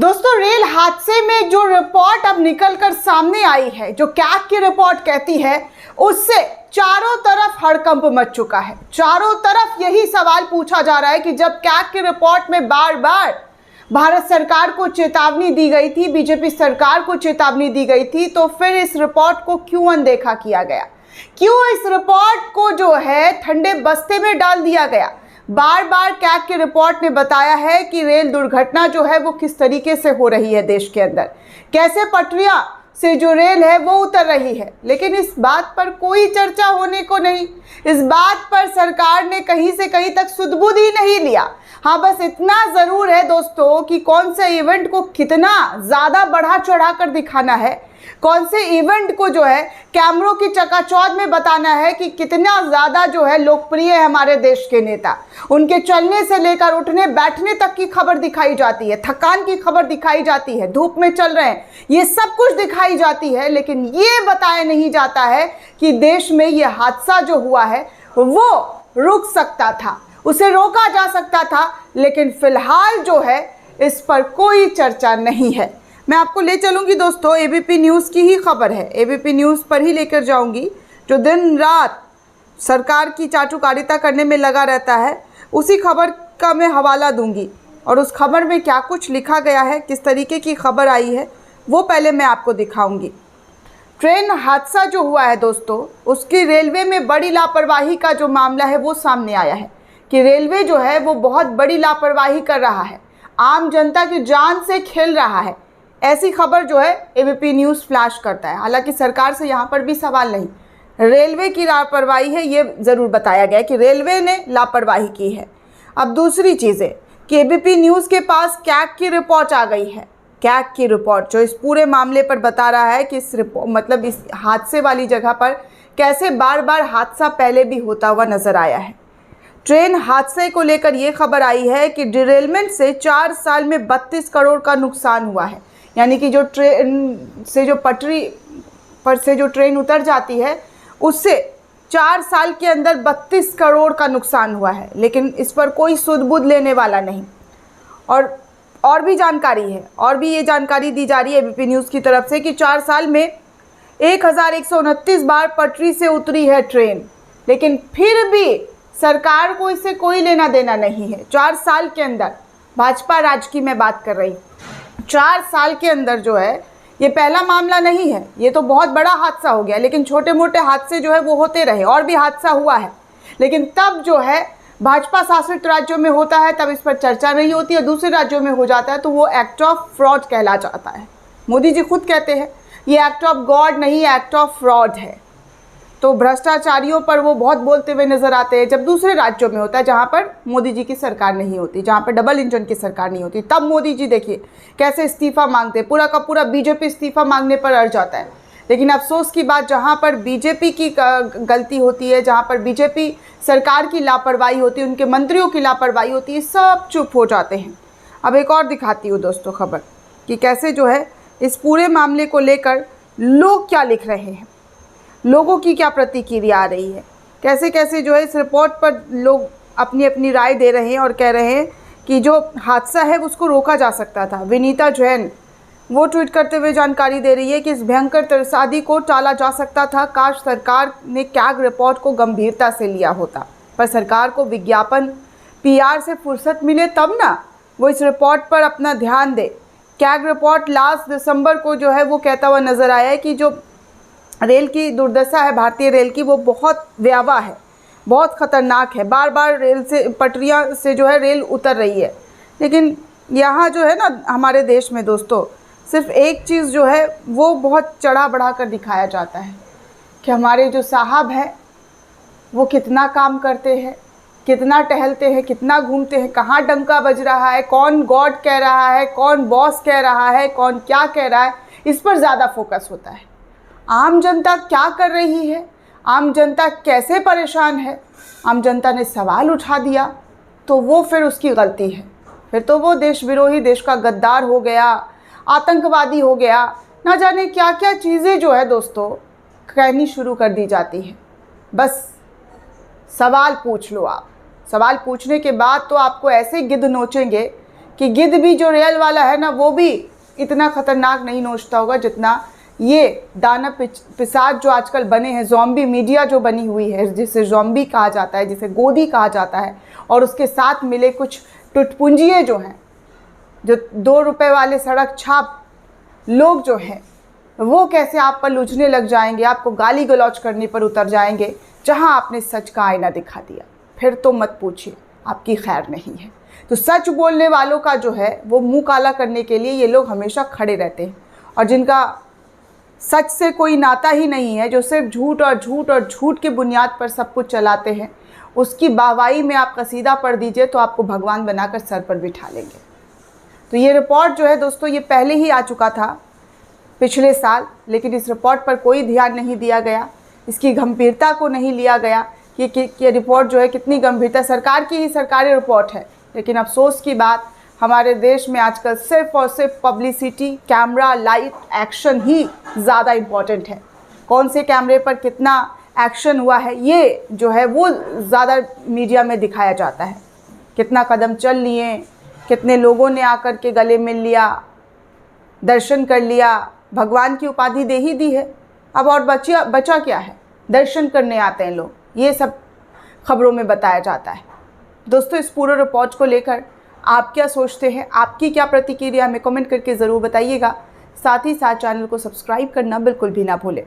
दोस्तों, रेल हादसे में जो रिपोर्ट अब निकलकर सामने आई है, जो कैग की रिपोर्ट कहती है, उससे चारों तरफ हड़कंप मच चुका है। चारों तरफ यही सवाल पूछा जा रहा है कि जब कैग की रिपोर्ट में बार बार भारत सरकार को चेतावनी दी गई थी, बीजेपी सरकार को चेतावनी दी गई थी, तो फिर इस रिपोर्ट को क्यों अनदेखा किया गया? क्यों इस रिपोर्ट को जो है ठंडे बस्ते में डाल दिया गया? बार बार कैग की रिपोर्ट ने बताया है कि रेल दुर्घटना जो है वो किस तरीके से हो रही है देश के अंदर, कैसे पटरियां से जो रेल है वो उतर रही है, लेकिन इस बात पर कोई चर्चा होने को नहीं। इस बात पर सरकार ने कहीं से कहीं तक सुध-बुध ही नहीं लिया। हाँ, बस इतना ज़रूर है दोस्तों कि कौन से इवेंट को कितना ज़्यादा बढ़ा चढ़ा कर दिखाना है, कौन से इवेंट को जो है कैमरों की चकाचौंध में बताना है कि कितना ज़्यादा जो है लोकप्रिय है हमारे देश के नेता। उनके चलने से लेकर उठने बैठने तक की खबर दिखाई जाती है, थकान की खबर दिखाई जाती है, धूप में चल रहे हैं, ये सब कुछ दिखाई जाती है, लेकिन ये बताया नहीं जाता है कि देश में ये हादसा जो हुआ है वो रुक सकता था, उसे रोका जा सकता था, लेकिन फिलहाल जो है इस पर कोई चर्चा नहीं है। मैं आपको ले चलूँगी दोस्तों, एबीपी न्यूज़ की ही खबर है, एबीपी न्यूज़ पर ही लेकर जाऊँगी, जो दिन रात सरकार की चाटुकारिता करने में लगा रहता है। उसी खबर का मैं हवाला दूंगी और उस खबर में क्या कुछ लिखा गया है, किस तरीके की खबर आई है, वो पहले मैं आपको दिखाऊंगी। ट्रेन हादसा जो हुआ है दोस्तों, उसकी रेलवे में बड़ी लापरवाही का जो मामला है वो सामने आया है कि रेलवे जो है वो बहुत बड़ी लापरवाही कर रहा है, आम जनता की जान से खेल रहा है। ऐसी खबर जो है एबीपी न्यूज़ फ्लैश करता है। हालांकि सरकार से यहाँ पर भी सवाल नहीं, रेलवे की लापरवाही है, ये ज़रूर बताया गया कि रेलवे ने लापरवाही की है। अब दूसरी चीज़ है कि एबीपी न्यूज़ के पास कैग की रिपोर्ट आ गई है। कैग की रिपोर्ट जो इस पूरे मामले पर बता रहा है कि इस हादसे वाली जगह पर कैसे बार बार हादसा पहले भी होता हुआ नज़र आया है। ट्रेन हादसे को लेकर ये खबर आई है कि डिरेलमेंट से 4 साल में 32 करोड़ का नुकसान हुआ है। यानी कि जो ट्रेन से जो पटरी पर से जो ट्रेन उतर जाती है उससे 4 साल के अंदर 32 करोड़ का नुकसान हुआ है, लेकिन इस पर कोई सुध-बुध लेने वाला नहीं। और भी जानकारी है, और भी ये जानकारी दी जा रही है एबीपी न्यूज़ की तरफ से कि 4 साल में 1129 बार पटरी से उतरी है ट्रेन, लेकिन फिर भी सरकार को इससे कोई लेना देना नहीं है। 4 साल के अंदर, भाजपा राज की मैं बात कर रही हूँ, 4 साल के अंदर जो है, ये पहला मामला नहीं है, ये तो बहुत बड़ा हादसा हो गया, लेकिन छोटे मोटे हादसे जो है वो होते रहे, और भी हादसा हुआ है, लेकिन तब जो है भाजपा शासित राज्यों में होता है तब इस पर चर्चा नहीं होती है, दूसरे राज्यों में हो जाता है तो वो एक्ट ऑफ फ्रॉड कहला जाता है। मोदी जी खुद कहते हैं ये एक्ट ऑफ गॉड नहीं, एक्ट ऑफ फ्रॉड है। तो भ्रष्टाचारियों पर वो बहुत बोलते हुए नजर आते हैं जब दूसरे राज्यों में होता है, जहाँ पर मोदी जी की सरकार नहीं होती, जहाँ पर डबल इंजन की सरकार नहीं होती, तब मोदी जी देखिए कैसे इस्तीफा मांगते हैं, पूरा का पूरा बीजेपी इस्तीफा मांगने पर अड़ जाता है। लेकिन अफसोस की बात, जहाँ पर बीजेपी की गलती होती है, जहाँ पर बीजेपी सरकार की लापरवाही होती है, उनके मंत्रियों की लापरवाही होती है, सब चुप हो जाते हैं। अब एक और दिखाती हूँ दोस्तों खबर कि कैसे जो है इस पूरे मामले को लेकर लोग क्या लिख रहे हैं, लोगों की क्या प्रतिक्रिया आ रही है, कैसे कैसे जो है इस रिपोर्ट पर लोग अपनी अपनी राय दे रहे हैं और कह रहे हैं कि जो हादसा है उसको रोका जा सकता था। विनीता जैन वो ट्वीट करते हुए जानकारी दे रही है कि इस भयंकर त्रसादी को टाला जा सकता था, काश सरकार ने कैग रिपोर्ट को गंभीरता से लिया होता, पर सरकार को विज्ञापन पीआर से फुर्सत मिले तब ना वो इस रिपोर्ट पर अपना ध्यान दे। कैग रिपोर्ट लास्ट दिसंबर को जो है वो कहता हुआ नज़र आया है कि जो रेल की दुर्दशा है भारतीय रेल की, वो बहुत भयावह है, बहुत ख़तरनाक है, बार बार रेल से पटरियाँ से जो है रेल उतर रही है। लेकिन यहाँ जो है ना हमारे देश में दोस्तों, सिर्फ एक चीज़ जो है वो बहुत चढ़ा बढ़ा कर दिखाया जाता है कि हमारे जो साहब हैं वो कितना काम करते हैं, कितना टहलते हैं, कितना घूमते हैं, कहाँ डंका बज रहा है, कौन गॉड कह रहा है, कौन बॉस कह रहा है, कौन क्या कह रहा है, इस पर ज़्यादा फोकस होता है। आम जनता क्या कर रही है, आम जनता कैसे परेशान है, आम जनता ने सवाल उठा दिया तो वो फिर उसकी गलती है, फिर तो वो देश विरोधी, देश का गद्दार हो गया, आतंकवादी हो गया, ना जाने क्या क्या चीज़ें जो है दोस्तों कहनी शुरू कर दी जाती है। बस सवाल पूछ लो आप, सवाल पूछने के बाद तो आपको ऐसे गिद्ध नोचेंगे कि गिद्ध भी जो रियल वाला है ना, वो भी इतना खतरनाक नहीं नोचता होगा जितना ये दानव पिशाच जो आजकल बने हैं, ज़ॉम्बी मीडिया जो बनी हुई है, जिसे ज़ॉम्बी कहा जाता है, जिसे गोदी कहा जाता है, और उसके साथ मिले कुछ टुटपुंजिए जो हैं, जो 2 रुपए वाले सड़क छाप लोग जो हैं, वो कैसे आप पर लूझने लग जाएंगे, आपको गाली गलौज करने पर उतर जाएंगे जहां आपने सच का आईना दिखा दिया। फिर तो मत पूछिए, आपकी खैर नहीं है। तो सच बोलने वालों का जो है वो मुंह काला करने के लिए ये लोग हमेशा खड़े रहते हैं, और जिनका सच से कोई नाता ही नहीं है, जो सिर्फ झूठ और झूठ और झूठ की बुनियाद पर सब कुछ चलाते हैं, उसकी वाहवाही में आप कसीदा पढ़ दीजिए तो आपको भगवान बनाकर सर पर बिठा लेंगे। तो ये रिपोर्ट जो है दोस्तों, ये पहले ही आ चुका था पिछले साल, लेकिन इस रिपोर्ट पर कोई ध्यान नहीं दिया गया, इसकी गंभीरता को नहीं लिया गया कि ये रिपोर्ट जो है कितनी गंभीरता, सरकार की ही सरकारी रिपोर्ट है। लेकिन अफसोस की बात, हमारे देश में आजकल सिर्फ और सिर्फ पब्लिसिटी, कैमरा, लाइट, एक्शन ही ज़्यादा इम्पॉर्टेंट है। कौन से कैमरे पर कितना एक्शन हुआ है, ये जो है वो ज़्यादा मीडिया में दिखाया जाता है। कितना कदम चल लिए, कितने लोगों ने आकर के गले मिल लिया, दर्शन कर लिया, भगवान की उपाधि दे ही दी है, अब और बचा क्या है? दर्शन करने आते हैं लोग, ये सब खबरों में बताया जाता है। दोस्तों, इस पूरे रिपोर्ट को लेकर आप क्या सोचते हैं, आपकी क्या प्रतिक्रिया, हमें कमेंट करके ज़रूर बताइएगा। साथ ही साथ चैनल को सब्सक्राइब करना बिल्कुल भी ना भूलें।